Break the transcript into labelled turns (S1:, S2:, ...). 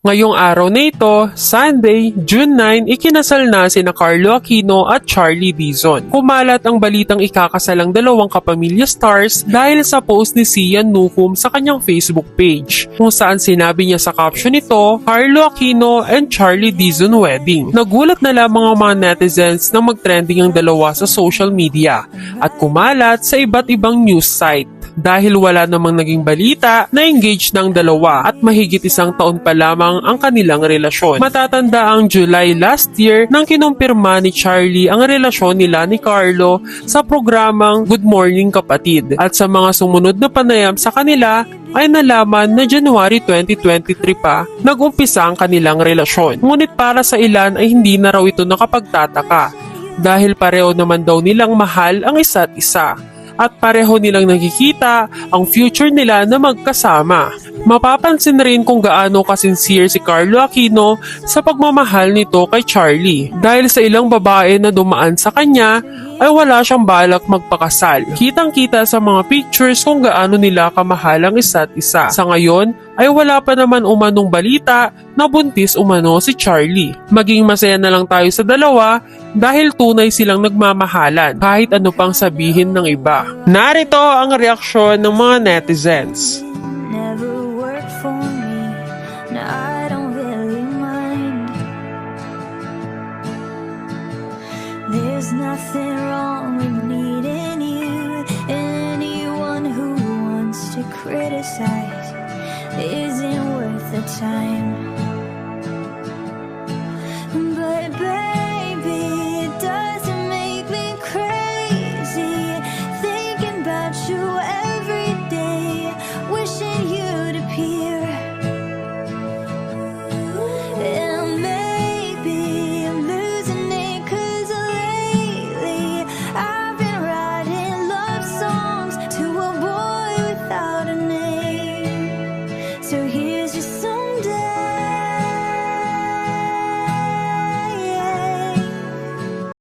S1: Ngayong araw na ito, Sunday, June 9, ikinasal na sina Carlo Aquino at Charlie Dizon. Kumalat ang balitang ikakasal ang dalawang kapamilya stars dahil sa post ni Sian Nukum sa kanyang Facebook page, kung saan sinabi niya sa caption nito, Carlo Aquino and Charlie Dizon wedding. Nagulat na lamang ang mga netizens na mag-trending ang dalawa sa social media at kumalat sa iba't ibang news site. Dahil wala namang naging balita na engaged ng dalawa at mahigit isang taon pa lamang ang kanilang relasyon. Matatanda ang July last year nang kinumpirma ni Charlie ang relasyon nila ni Carlo sa programang Good Morning Kapatid. At sa mga sumunod na panayam sa kanila ay nalaman na January 2023 pa nag-umpisa ang kanilang relasyon. Ngunit para sa ilan ay hindi na raw ito nakapagtataka dahil pareho naman daw nilang mahal ang isa't isa. At pareho nilang nakikita ang future nila na magkasama. Mapapansin rin kung gaano kasincere si Carlo Aquino sa pagmamahal nito kay Charlie. Dahil sa ilang babae na dumaan sa kanya, ay wala siyang balak magpakasal. Kitang-kita sa mga pictures kung gaano nila kamahal ang isa't isa. Sa ngayon, ay wala pa naman umanong balita na buntis umano si Charlie. Maging masaya na lang tayo sa dalawa dahil tunay silang nagmamahalan kahit ano pang sabihin ng iba. Narito ang reaksyon ng mga netizens.
S2: Never worked for me, no, I don't really mind. There's nothing wrong with needing you. Anyone who wants to criticize isn't worth the time.